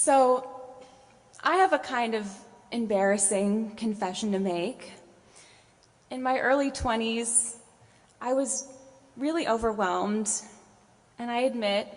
So, I have a kind of embarrassing confession to make. In my early 20s, I was really overwhelmed, and I admit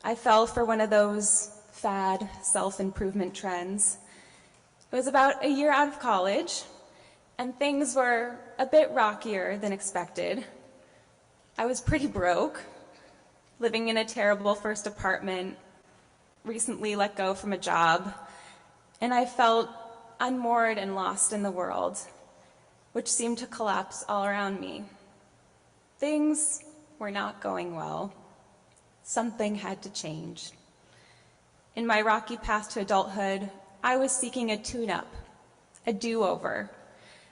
I fell for one of those fad self-improvement trends. It was about a year out of college, and things were a bit rockier than expected. I was pretty broke, living in a terrible first apartment, recently let go from a job, and I felt unmoored and lost in the world, which seemed to collapse all around me. Things were not going well. Something had to change. In my rocky path to adulthood, I was seeking a tune-up, a do-over,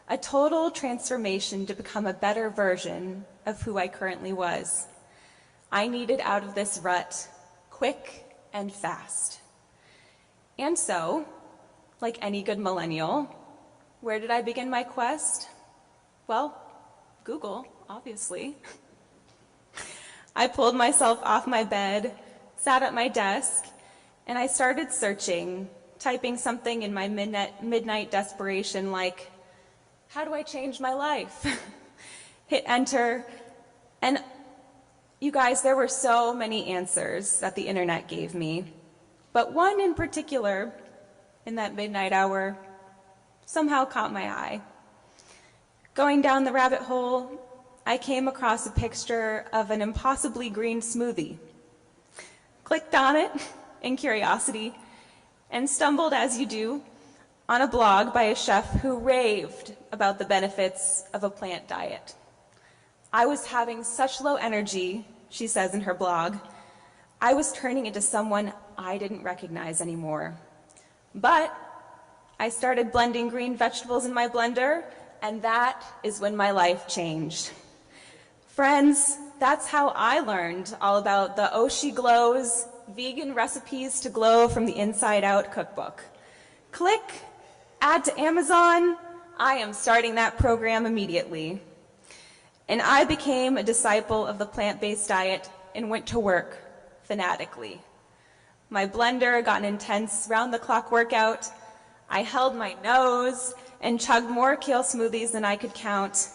a total transformation to become a better version of who I currently was. I needed out of this rut, quick and fast. And so, like any good millennial, where did I begin my quest? Well, Google, obviously. I pulled myself off my bed, sat at my desk, and I started searching, typing something in my midnight desperation like, how do I change my life? Hit enter, and you guys, there were so many answers that the internet gave me, but one in particular, in that midnight hour, somehow caught my eye. Going down the rabbit hole, I came across a picture of an impossibly green smoothie. Clicked on it in curiosity and stumbled, as you do, on a blog by a chef who raved about the benefits of a plant diet. I was having such low energy, she says in her blog. I was turning into someone I didn't recognize anymore. But I started blending green vegetables in my blender, and that is when my life changed. Friends, that's how I learned all about the Oshi Glows Vegan Recipes to Glow from the Inside Out cookbook. Click, add to Amazon. I am starting that program immediately. And I became a disciple of the plant-based diet and went to work fanatically. My blender got an intense round-the-clock workout. I held my nose and chugged more kale smoothies than I could count.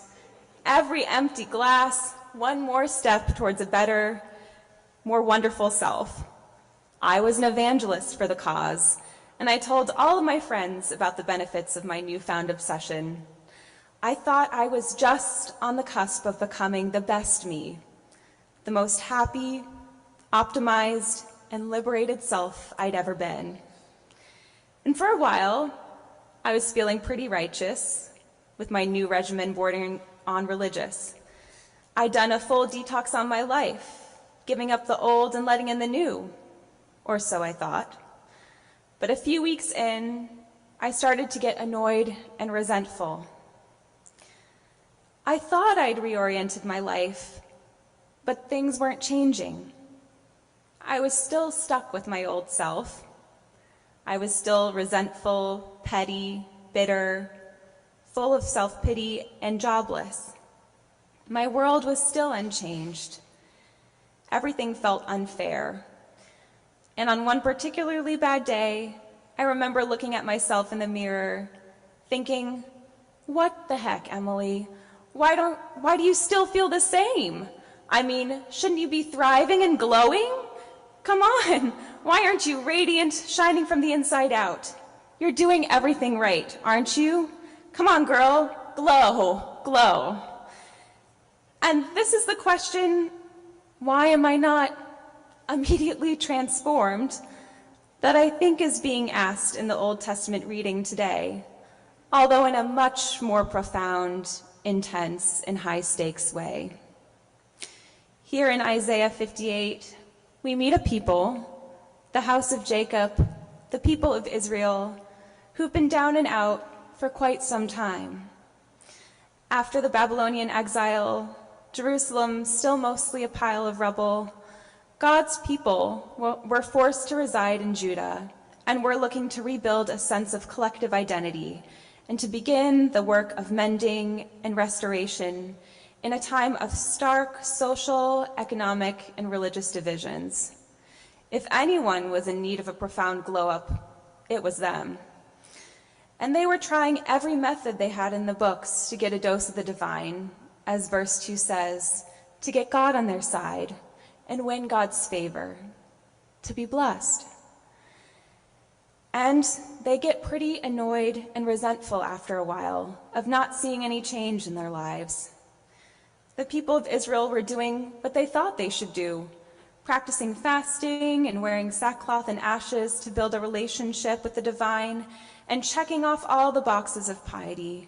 Every empty glass, one more step towards a better, more wonderful self. I was an evangelist for the cause, and I told all of my friends about the benefits of my newfound obsession. I thought I was just on the cusp of becoming the best me, the most happy, optimized, and liberated self I'd ever been. And for a while, I was feeling pretty righteous, with my new regimen bordering on religious. I'd done a full detox on my life, giving up the old and letting in the new, or so I thought. But a few weeks in, I started to get annoyed and resentful. I thought I'd reoriented my life, but things weren't changing. I was still stuck with my old self. I was still resentful, petty, bitter, full of self-pity, and jobless. My world was still unchanged. Everything felt unfair. And on one particularly bad day, I remember looking at myself in the mirror, thinking, what the heck, Emily? Why do you still feel the same? I mean, shouldn't you be thriving and glowing? Come on, why aren't you radiant, shining from the inside out? You're doing everything right, aren't you? Come on, girl, glow, glow. And this is the question, why am I not immediately transformed, that I think is being asked in the Old Testament reading today, although in a much more profound, intense, and high-stakes way. Here in Isaiah 58, we meet a people, the house of Jacob, the people of Israel, who've been down and out for quite some time. After the Babylonian exile, Jerusalem still mostly a pile of rubble, God's people were forced to reside in Judah and were looking to rebuild a sense of collective identity and to begin the work of mending and restoration in a time of stark social, economic, and religious divisions. If anyone was in need of a profound glow-up, it was them. And they were trying every method they had in the books to get a dose of the divine, as verse 2 says, to get God on their side and win God's favor, to be blessed. And they get pretty annoyed and resentful after a while of not seeing any change in their lives. The people of Israel were doing what they thought they should do, practicing fasting and wearing sackcloth and ashes to build a relationship with the divine and checking off all the boxes of piety.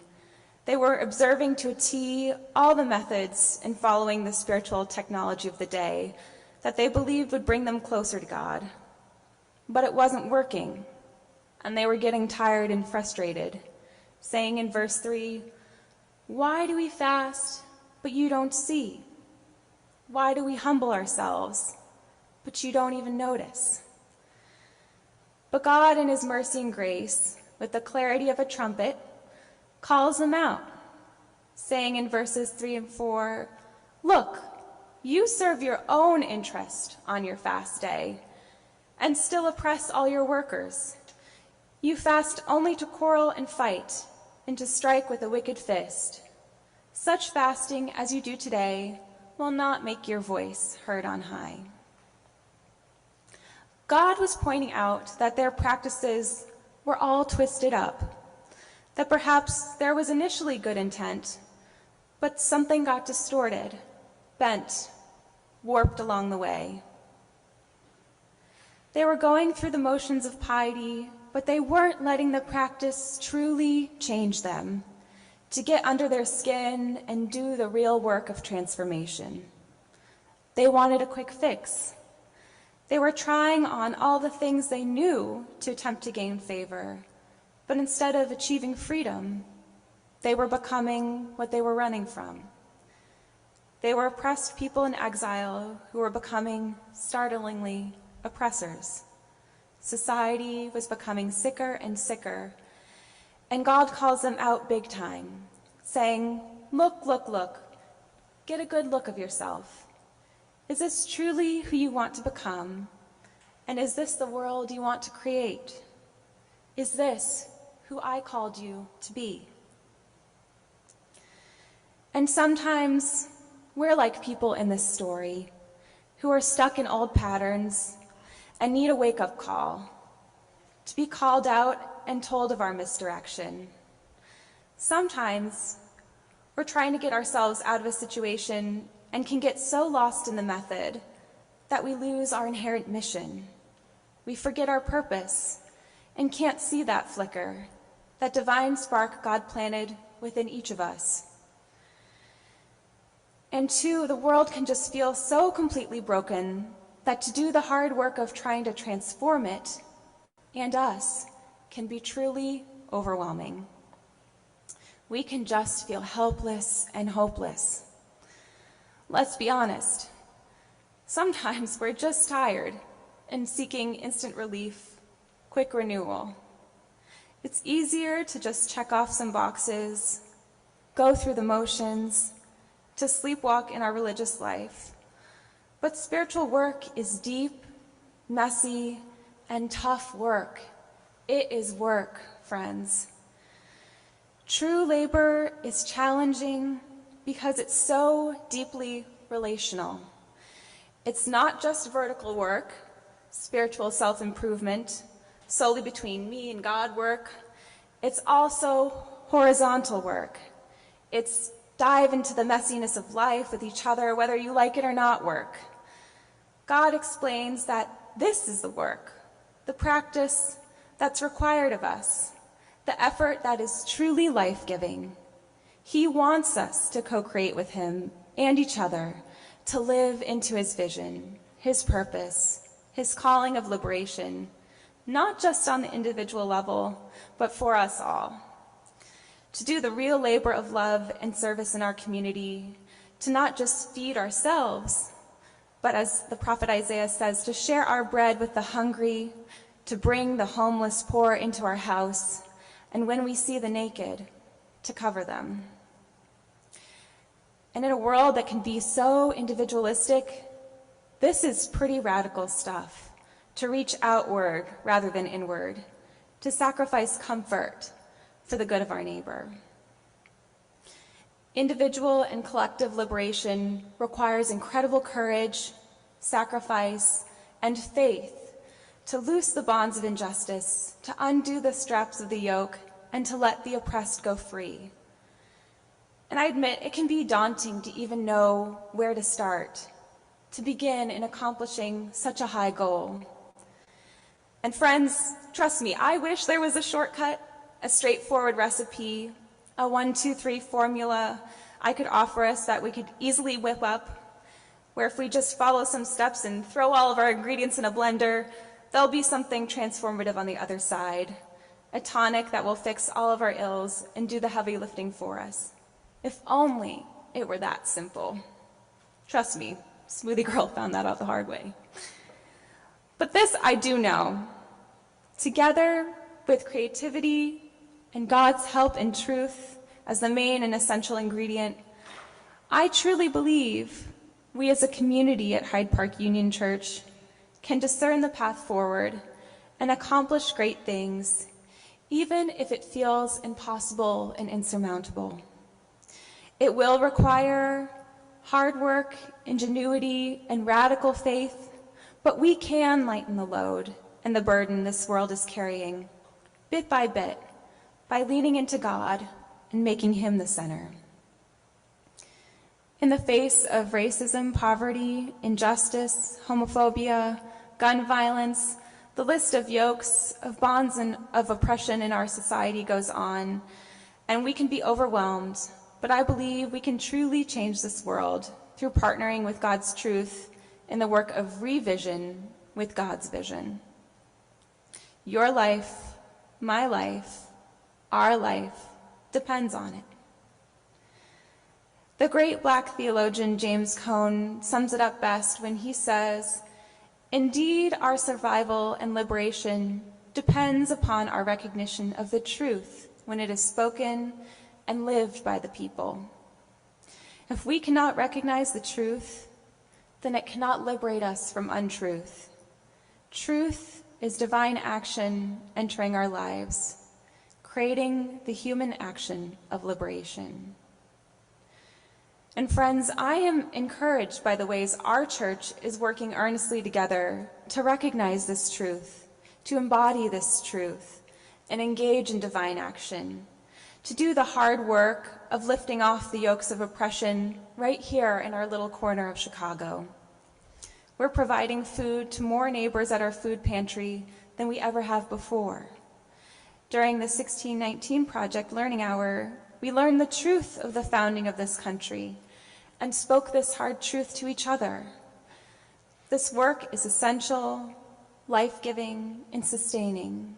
They were observing to a T all the methods and following the spiritual technology of the day that they believed would bring them closer to God. But it wasn't working, and they were getting tired and frustrated, saying in verse 3, "Why do we fast, but you don't see? Why do we humble ourselves, but you don't even notice?" But God, in his mercy and grace, with the clarity of a trumpet, calls them out, saying in verses 3 and 4, "Look, you serve your own interest on your fast day and still oppress all your workers. You fast only to quarrel and fight and to strike with a wicked fist. Such fasting as you do today will not make your voice heard on high." God was pointing out that their practices were all twisted up, that perhaps there was initially good intent, but something got distorted, bent, warped along the way. They were going through the motions of piety, but they weren't letting the practice truly change them, to get under their skin and do the real work of transformation. They wanted a quick fix. They were trying on all the things they knew to attempt to gain favor, but instead of achieving freedom, they were becoming what they were running from. They were oppressed people in exile who were becoming, startlingly, oppressors. Society was becoming sicker and sicker, and God calls them out big time, saying, "Look, look, look. Get a good look of yourself. Is this truly who you want to become? And is this the world you want to create? Is this who I called you to be?" And sometimes we're like people in this story who are stuck in old patterns and need a wake-up call, to be called out and told of our misdirection. Sometimes we're trying to get ourselves out of a situation and can get so lost in the method that we lose our inherent mission. We forget our purpose and can't see that flicker, that divine spark God planted within each of us. And two, the world can just feel so completely broken that to do the hard work of trying to transform it and us can be truly overwhelming. We can just feel helpless and hopeless. Let's be honest. Sometimes we're just tired and seeking instant relief, quick renewal. It's easier to just check off some boxes, go through the motions, to sleepwalk in our religious life. But spiritual work is deep, messy, and tough work. It is work, friends. True labor is challenging because it's so deeply relational. It's not just vertical work, spiritual self-improvement, solely between me and God work. It's also horizontal work. It's dive into the messiness of life with each other, whether you like it or not work. God explains that this is the work, the practice that's required of us, the effort that is truly life-giving. He wants us to co-create with him and each other, to live into his vision, his purpose, his calling of liberation, not just on the individual level, but for us all. To do the real labor of love and service in our community, to not just feed ourselves, but as the prophet Isaiah says, to share our bread with the hungry, to bring the homeless poor into our house, and when we see the naked, to cover them. And in a world that can be so individualistic, this is pretty radical stuff. to reach outward rather than inward, to sacrifice comfort for the good of our neighbor. Individual and collective liberation requires incredible courage, sacrifice, and faith to loose the bonds of injustice, to undo the straps of the yoke, and to let the oppressed go free. And I admit it can be daunting to even know where to start, to begin in accomplishing such a high goal. And friends, trust me, I wish there was a shortcut, a straightforward recipe, a 1, 2, 3 formula I could offer us that we could easily whip up, where if we just follow some steps and throw all of our ingredients in a blender, there'll be something transformative on the other side, a tonic that will fix all of our ills and do the heavy lifting for us. If only it were that simple. Trust me, Smoothie Girl found that out the hard way. But this I do know. Together with creativity and God's help and truth as the main and essential ingredient, I truly believe we as a community at Hyde Park Union Church can discern the path forward and accomplish great things, even if it feels impossible and insurmountable. It will require hard work, ingenuity, and radical faith, but we can lighten the load and the burden this world is carrying, bit by bit, by leaning into God and making Him the center. In the face of racism, poverty, injustice, homophobia, gun violence, the list of yokes, of bonds, and of oppression in our society goes on, and we can be overwhelmed, but I believe we can truly change this world through partnering with God's truth in the work of revision with God's vision. Your life, my life, our life depends on it. The great Black theologian James Cone sums it up best when he says, "Indeed, our survival and liberation depends upon our recognition of the truth when it is spoken and lived by the people. If we cannot recognize the truth, then it cannot liberate us from untruth. Truth is divine action entering our lives, creating the human action of liberation." And friends, I am encouraged by the ways our church is working earnestly together to recognize this truth, to embody this truth, and engage in divine action, to do the hard work of lifting off the yokes of oppression right here in our little corner of Chicago. We're providing food to more neighbors at our food pantry than we ever have before. During the 1619 Project Learning Hour, we learned the truth of the founding of this country and spoke this hard truth to each other. This work is essential, life-giving, and sustaining.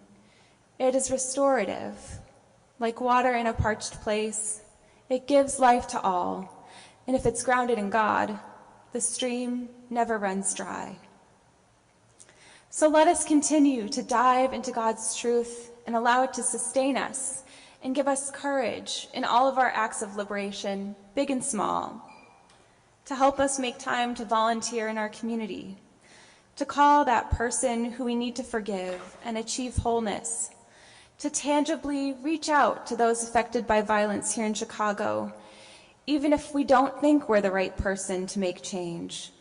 It is restorative. Like water in a parched place, it gives life to all, and if it's grounded in God, the stream never runs dry. So let us continue to dive into God's truth and allow it to sustain us and give us courage in all of our acts of liberation, big and small, to help us make time to volunteer in our community, to call that person who we need to forgive and achieve wholeness, to tangibly reach out to those affected by violence here in Chicago, even if we don't think we're the right person to make change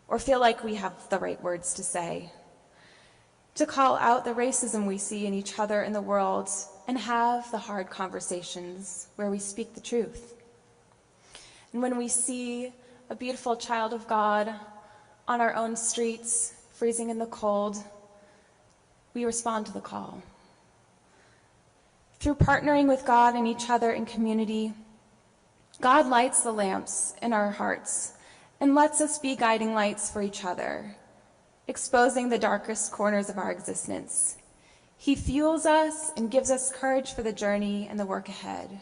or feel like we have the right words to say, to call out the racism we see in each other in the world and have the hard conversations where we speak the truth. And when we see a beautiful child of God on our own streets, freezing in the cold, we respond to the call. Through partnering with God and each other in community, God lights the lamps in our hearts and lets us be guiding lights for each other, exposing the darkest corners of our existence. He fuels us and gives us courage for the journey and the work ahead.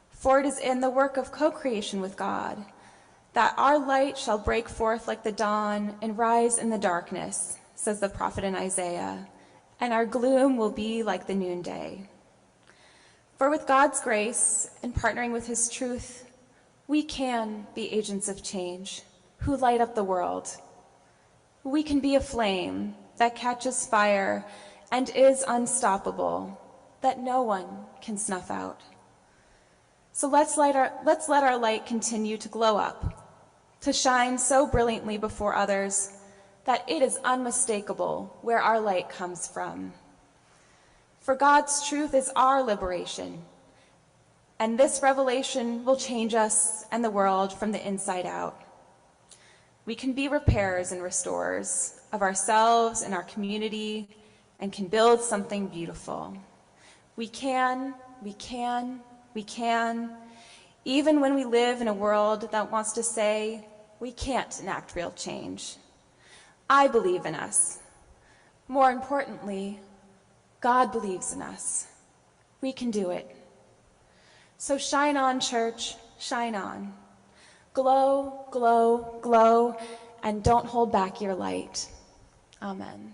For it is in the work of co-creation with God that our light shall break forth like the dawn and rise in the darkness, says the prophet in Isaiah, and our gloom will be like the noonday. For with God's grace and partnering with His truth, we can be agents of change who light up the world. We can be a flame that catches fire and is unstoppable, that no one can snuff out. So let's let our light continue to glow up, to shine so brilliantly before others that it is unmistakable where our light comes from. For God's truth is our liberation, and this revelation will change us and the world from the inside out. We can be repairers and restorers of ourselves and our community and can build something beautiful. We can, even when we live in a world that wants to say we can't enact real change. I believe in us. More importantly, God believes in us. We can do it. So shine on, church, shine on. Glow, glow, glow, and don't hold back your light. Amen.